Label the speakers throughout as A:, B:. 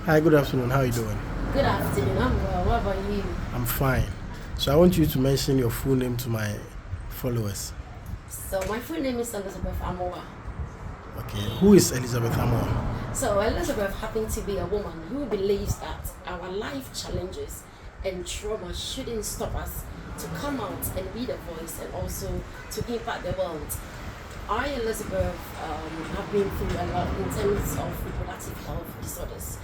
A: Hi, good afternoon. How are you doing?
B: Good afternoon. I'm well. What about you?
A: I'm fine. So I want you to mention your full name to my followers.
B: So my full name is Elizabeth Amoa.
A: Okay. Who is Elizabeth Amoa?
B: So Elizabeth happens to be a woman who believes that our life challenges and trauma shouldn't stop us to come out and be the voice and also to impact the world. I, Elizabeth, have been through a lot in terms of reproductive health disorders.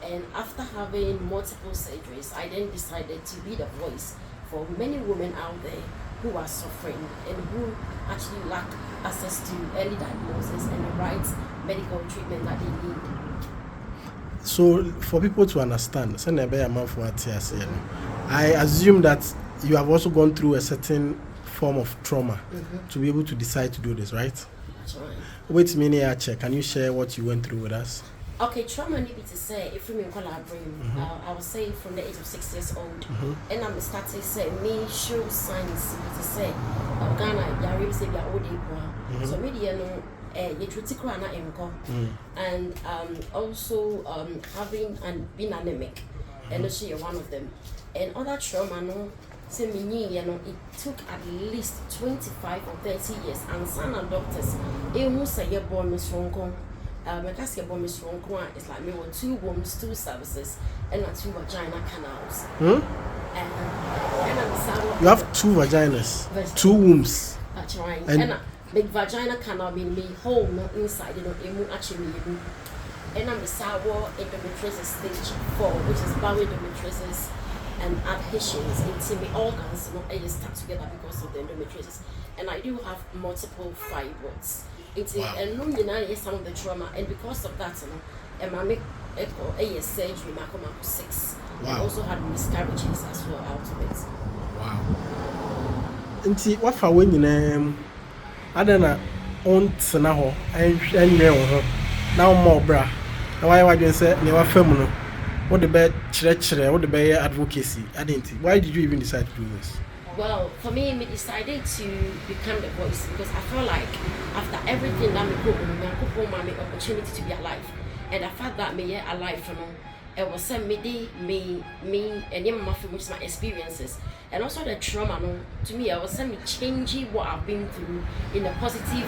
B: And after having multiple surgeries, I then decided to be the voice for many women out there who are suffering and who actually lack access to early diagnosis and the right medical treatment that they need.
A: So, for people to understand, I assume that you have also gone through a certain form of trauma to be able to decide to do this, right?
B: That's right.
A: Wait a minute, can you share what you went through with us?
B: Okay, trauma need to say if we collaborate. I would say from the age of 6 years old, and I'm starting to say me show signs to say Ghana yari say be old people. So media no you critical and also having and being anemic, and also you're one of them. And other trauma no say me it took at least 25 or 30 years, and some doctors who say you're born with strong. My case about Miss Roncoin is like me with 2 wombs, 2 cervices, and 2 vagina canals. And
A: you have 2 vaginas, 2 wombs.
B: That's right. And big vagina canal mean me whole not inside, actually. And I'm the sour endometriosis stage 4, which is bowel endometriosis and adhesions into my organs, stuck together because of the endometriosis. And I do have multiple fibroids. It's some of the trauma, and because of that, and I make a surgery, my 6. Wow. I also had miscarriages as well out of it.
A: Wow. And see, what for when I don't know, on Sanaho, and now more bra. Now, why you say, never feminine? What the bed, what the bed advocacy? I didn't. Why did you even decide to do this?
B: Well, for me, I decided to become the voice because I felt like after everything that I could my opportunity to be alive, and I felt that me alive for now. It was me, and my experiences, and also the trauma. To me, I was me changing what I've been through in a positive,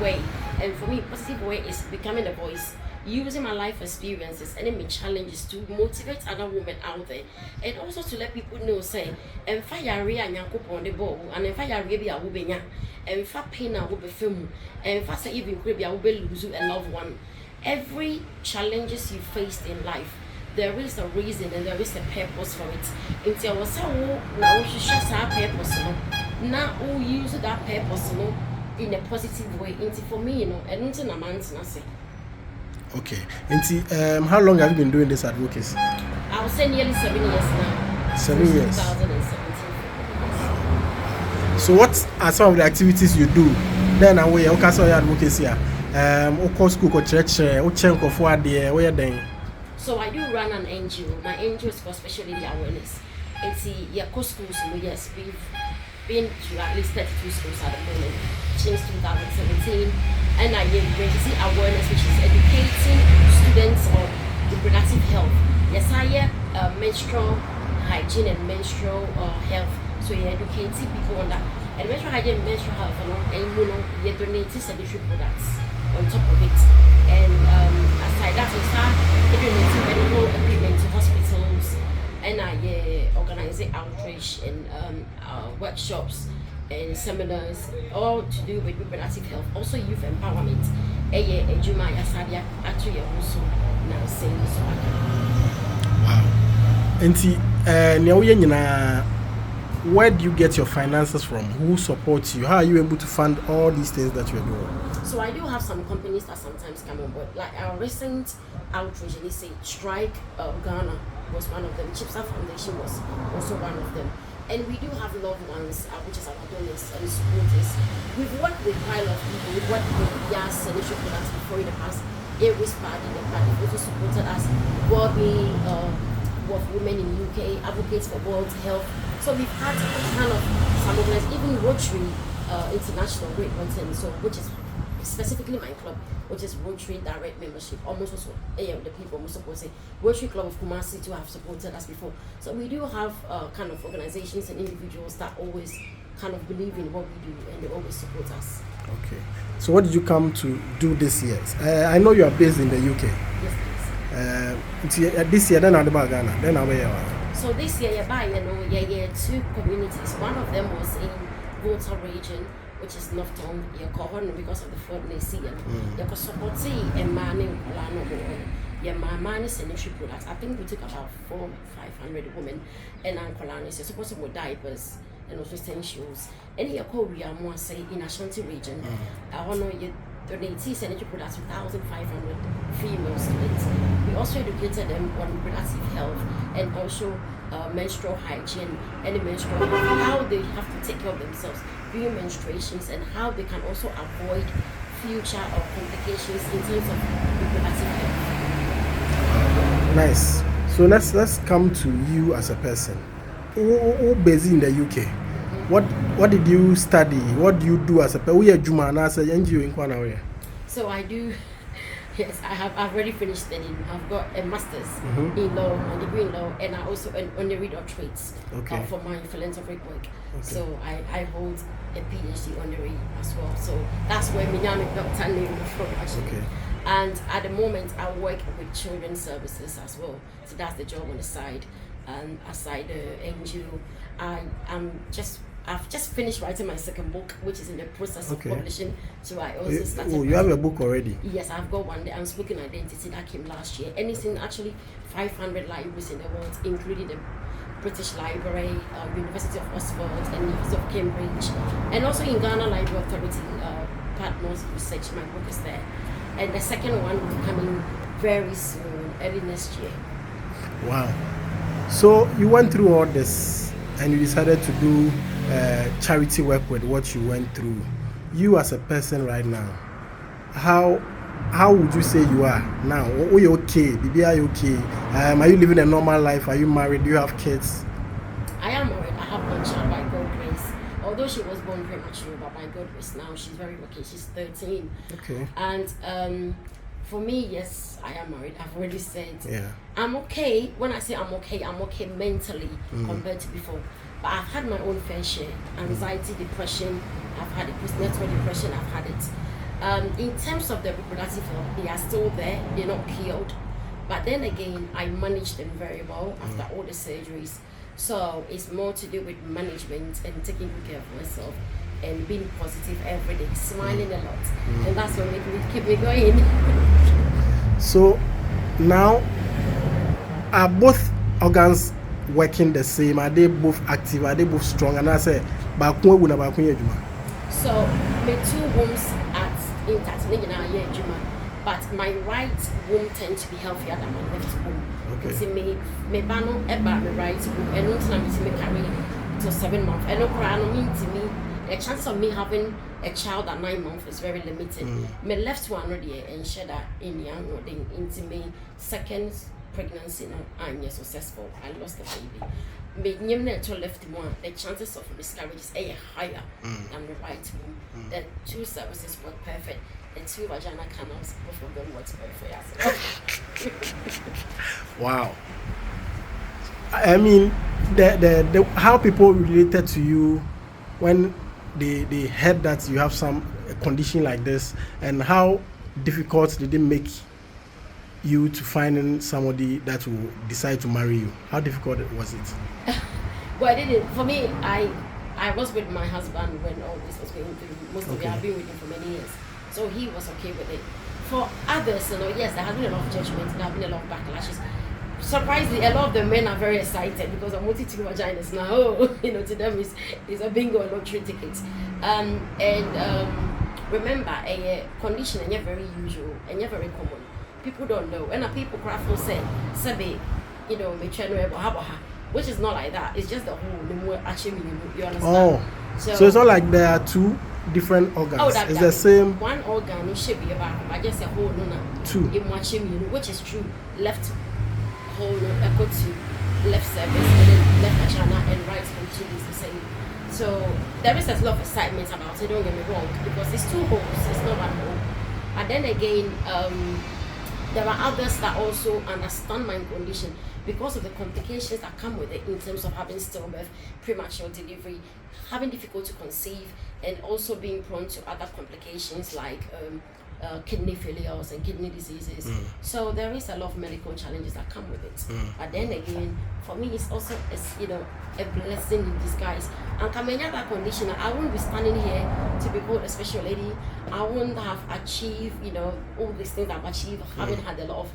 B: way. And for me, positive way is becoming the voice. Using my life experiences and my challenges to motivate other women out there, and also to let people know, say, and fire and on the ball, and if I be a woman, and if I pain I will be film, and if I say even maybe I will lose a loved one. Every challenges you faced in life, there is a reason and there is a purpose for it. Until I was so now she shares our purpose, now we use that purpose in a positive way. Into for me, and not in a man's say.
A: Okay. And see, how long have you been doing this advocacy?
B: I would say nearly 7 years now.
A: 7 years.
B: 2017.
A: So what are some of the activities you do? Then away, okay, so advocacy. School, church, where you doing?
B: So I do run an NGO. My NGO is for special needs awareness. It's schools. Yes, we've been to at least 32 schools at the moment since 2017. And I give emergency awareness, which is educating students on reproductive health. Yes, I menstrual hygiene and menstrual health. So you're educating people on that. And menstrual hygiene and menstrual health, and you donate sanitary products on top of it. And aside that, we start donating medical equipment to hospitals. And I organize outreach and workshops and seminars, all to do with reproductive health, also youth empowerment. ejuma yasadia atu ye so na say so aka.
A: Wow. Enti nea wo ye nyina, where do you get your finances from? Who supports you? How are you able to fund all these things that you're doing?
B: So I do have some companies that sometimes come on board. Like our recent outreach, they say Strike Ghana was one of them. Chipsa Foundation was also one of them. And we do have loved ones, which is our donors and supporters. We've worked with quite a lot of people. We've worked with Yas and Issue Products before in the past. Aries Party, the party also supported us. Well-being of women in the UK, advocates for world health. So we've had kind of some organizations, even Rotary International Great Britain, so which is specifically my club, which is Rotary Direct Membership, almost also the people most support Rotary Club of Kumasi to have supported us before. So we do have kind of organizations and individuals that always kind of believe in what we do and they always support us.
A: Okay. So what did you come to do this year? I know you are based in the UK.
B: Yes, please.
A: This year, then I'm about Ghana. Then I'm where you are.
B: So this year, you two communities. One of them was in Volta region, which is North Town, because of the flood they see. You can support and manning your man is an issue products. I think we took about 400-500 women and Ankolani, so supposed with diapers and also essentials. And your Korea more say in Ashanti region. I want to you donate energy products to 1,500 female students. We also educated them on reproductive health and also menstrual hygiene and menstrual health, how they have to take care of themselves during menstruations and how they can also avoid future or complications in terms of reproductive health.
A: Nice. So let's come to you as a person. Who based in the UK? What did you study? What do you do as a person? We are Juma and I say NGO in Kwana.
B: So I do. Yes, I've already finished studying. I've got a master's in law, a degree in law, and I also an honorary doctorate for my philanthropic work. Okay. So I hold a PhD honorary as well. So that's where my doctor name is from actually. Okay. And at the moment, I work with children's services as well. So that's the job on the side. And aside the NGO, I've just finished writing my second book, which is in the process of publishing. So I also started.
A: Oh, you have a book already?
B: Yes, I've got one. The Unspoken Identity that came last year. And it's in actually 500 libraries in the world, including the British Library, University of Oxford, and University of Cambridge, and also in Ghana Library Authority, Partners Research. My book is there. And the second one will be coming very soon, early next year.
A: Wow. So you went through all this and you decided to do charity work with what you went through. You as a person right now, how would you say you are now? Are you okay? Baby, are you okay? Are you living a normal life? Are you married? Do you have kids?
B: I am married. I have one child by God's grace. Although she was born premature, but by God's grace now she's very okay. She's 13.
A: Okay.
B: And for me, yes, I am married. I've already said.
A: Yeah.
B: I'm okay. When I say I'm okay mentally compared to before. But I've had my own fair share. Anxiety, depression. I've had it. Postnatal depression. I've had it. In terms of the reproductive health, they are still there. They're not cured. But then again, I manage them very well after all the surgeries. So it's more to do with management and taking good care of myself and being positive every day, smiling a lot. And that's what makes me keep me going.
A: So now, are both organs working the same? Are they both active? Are they both strong? And I say, so
B: my two wombs are intact, but my right womb tends to be healthier than my left womb. Okay. So me bano eba my right womb, and not time me carry to 7 months. And no mean to me, the chance of me having a child at 9 months is very limited. My left one already and share that in young into me second pregnancy now I'm successful. I lost the baby. Me to left one, the chances of miscarriage is higher than the right womb. The two services work perfect. The two vaginal canals, both of them works perfect.
A: Wow. I mean, the how people related to you when they heard that you have some condition like this, and how difficult did it make you to find somebody that will decide to marry you? How difficult was it?
B: Well, I didn't. For me, I was with my husband when all this was going through. Most of it, I've been with him for many years. So he was okay with it. For others, yes, there has been a lot of judgment, there have been a lot of backlashes. Surprisingly, a lot of the men are very excited because I'm multi-ticket vaginas now. To them is a bingo or lottery ticket. Remember, a condition and very usual and very common. People don't know. And people craft will say, "Sabe, me which is not like that. It's just the whole the more actually you understand.
A: Oh, so it's not like there are two different organs. It's the same.
B: One organ it should be about, but just a whole
A: two.
B: Which is true. Left whole echo to left cervix and then left vagina and right function is the same. So there is a lot of excitement about it, don't get me wrong, because it's two holes, it's not one hole. And then again, there are others that also understand my condition because of the complications that come with it in terms of having stillbirth, premature delivery, having difficulty to conceive, and also being prone to other complications like kidney failures and kidney diseases. So there is a lot of medical challenges that come with it. But then again, for me, it's also a blessing in disguise. And coming that condition, I wouldn't be standing here to be called a special lady. I wouldn't have achieved, all these things I've achieved, having had a lot of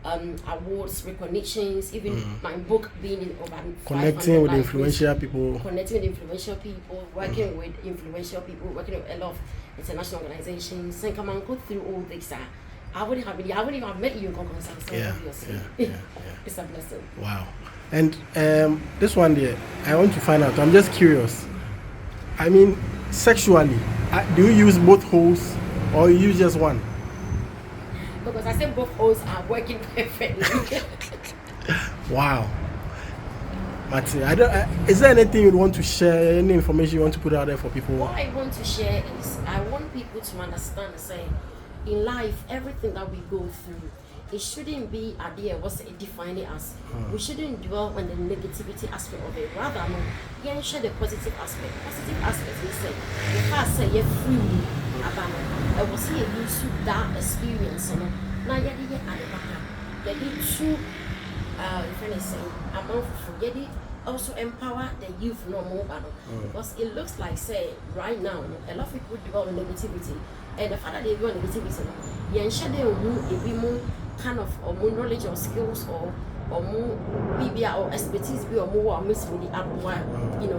B: awards, recognitions, even my book being in over
A: connecting with influential people,
B: working with influential people, working with a lot of international organizations, and come and go through all this. I wouldn't even have met you in Nkonkonsa. So obviously, it's a blessing.
A: Wow. And this one there, I want to find out. I'm just curious. I mean, sexually, do you use both holes or you use just one?
B: Because I said both holes are working perfectly.
A: Wow. But is there anything you want to share, any information you want to put out there for people?
B: What I want to share is I want people to understand, say, in life, everything that we go through, it shouldn't be idea what's it defining us. We shouldn't dwell on the negativity aspect of it. Rather, share the positive aspect. Positive aspect is say, if I say you're free, I was here use that experience. Now you did at the two amount for forget it. Also empower the youth no more because it looks like say right now a lot of people dwell on negativity, and the fact that they dwell on negativity, share they will more kind of or more knowledge or skills or more BBA or expertise be or more miss with the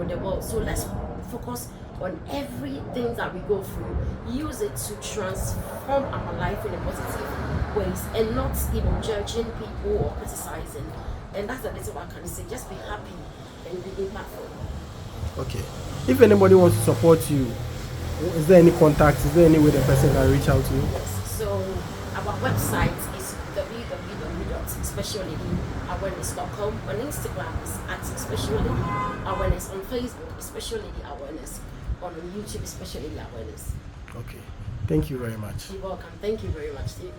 B: the world. So let's focus on everything that we go through, use it to transform our life in a positive ways and not judging people or criticizing. And that's the little I can say. Just be happy and be impactful. Okay.
A: If anybody wants to support you, is there any contacts? Is there any way the person can reach out to you?
B: Yes. So our website is www.speciallady.awareness.com. On Instagram is @speciallady_awareness. On Facebook is Special Lady Awareness. On YouTube is Special Lady Awareness.
A: Okay. Thank you very much.
B: You're welcome. Thank you very much, Steve.